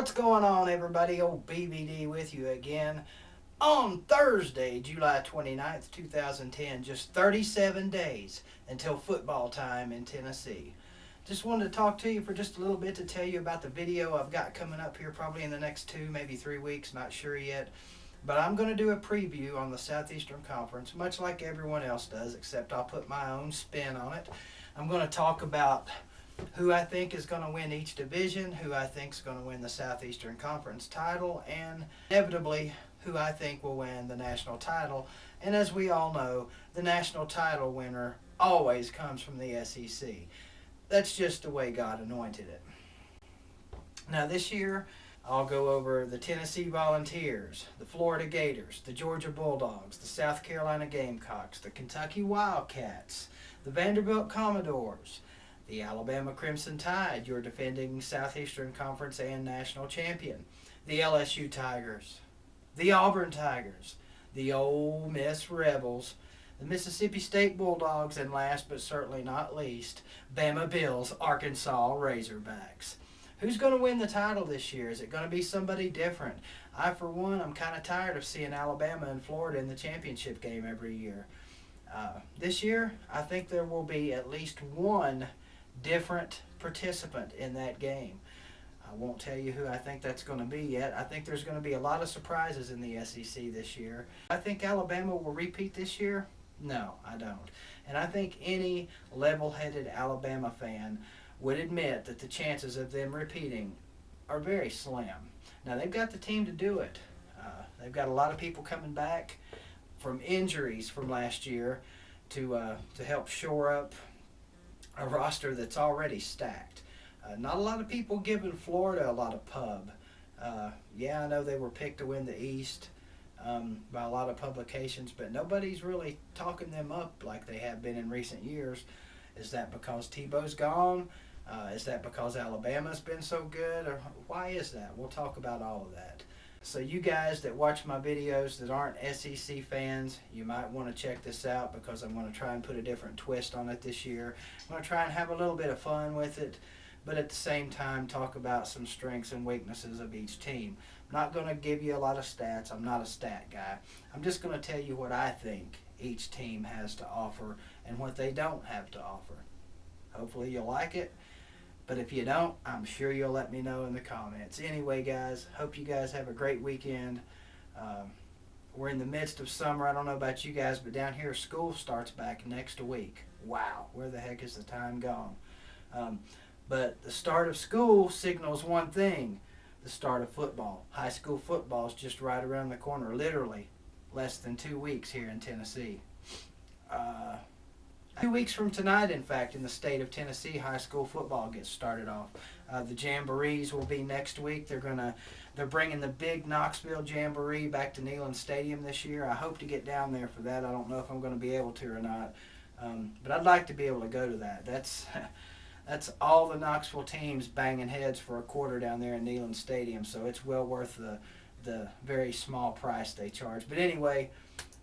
What's going on, everybody? Old BVD with you again on Thursday, July 29th, 2010. Just 37 days until football time in Tennessee. Just wanted to talk to you for just a little bit to tell you about the video I've got coming up here probably in the next 2, maybe 3 weeks, not sure yet. But I'm going to do a preview on the Southeastern Conference, much like everyone else does, except I'll put my own spin on it. I'm going to talk about who I think is going to win each division, who I think is going to win the Southeastern Conference title, and inevitably who I think will win the national title. And as we all know, the national title winner always comes from the SEC. That's just the way God anointed it. Now this year, I'll go over the Tennessee Volunteers, the Florida Gators, the Georgia Bulldogs, the South Carolina Gamecocks, the Kentucky Wildcats, the Vanderbilt Commodores, the Alabama Crimson Tide, your defending Southeastern Conference and national champion, the LSU Tigers, the Auburn Tigers, the Ole Miss Rebels, the Mississippi State Bulldogs, and last but certainly not least, Bama Bills, Arkansas Razorbacks. Who's going to win the title this year? Is it going to be somebody different? I, for one, I'm kind of tired of seeing Alabama and Florida in the championship game every year. This year, I think there will be at least one different participant in that game. I won't tell you who I think that's going to be yet. I think there's going to be a lot of surprises in the SEC this year. I think Alabama will repeat this year. No, I don't. And I think any level-headed Alabama fan would admit that the chances of them repeating are very slim. Now, they've got the team to do it. They've got a lot of people coming back from injuries from last year to help shore up a roster that's already stacked. Not a lot of people giving Florida a lot of pub. Yeah, I know they were picked to win the East by a lot of publications, but nobody's really talking them up like they have been in recent years. Is that because Tebow's gone? Is that because Alabama's been so good? Or why is that? We'll talk about all of that. So you guys that watch my videos that aren't SEC fans, you might want to check this out because I'm going to try and put a different twist on it this year. I'm going to try and have a little bit of fun with it, but at the same time talk about some strengths and weaknesses of each team. I'm not going to give you a lot of stats. I'm not a stat guy. I'm just going to tell you what I think each team has to offer and what they don't have to offer. Hopefully you'll like it. But if you don't, I'm sure you'll let me know in the comments. Anyway, guys, hope you guys have a great weekend. We're in the midst of summer. I don't know about you guys, but down here, school starts back next week. Wow, where the heck is the time gone? But the start of school signals one thing, the start of football. High school football is just right around the corner, literally less than 2 weeks here in Tennessee. 2 weeks from tonight, in fact, in the state of Tennessee, high school football gets started off. The Jamborees will be next week. They're bringing the big Knoxville Jamboree back to Neyland Stadium this year. I hope to get down there for that. I don't know if I'm going to be able to or not, but I'd like to be able to go to that. That's all the Knoxville teams banging heads for a quarter down there in Neyland Stadium, so it's well worth the very small price they charge. But anyway,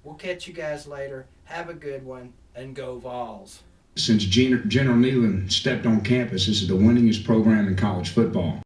we'll catch you guys later. Have a good one, and go Vols. Since General Neyland stepped on campus, this is the winningest program in college football.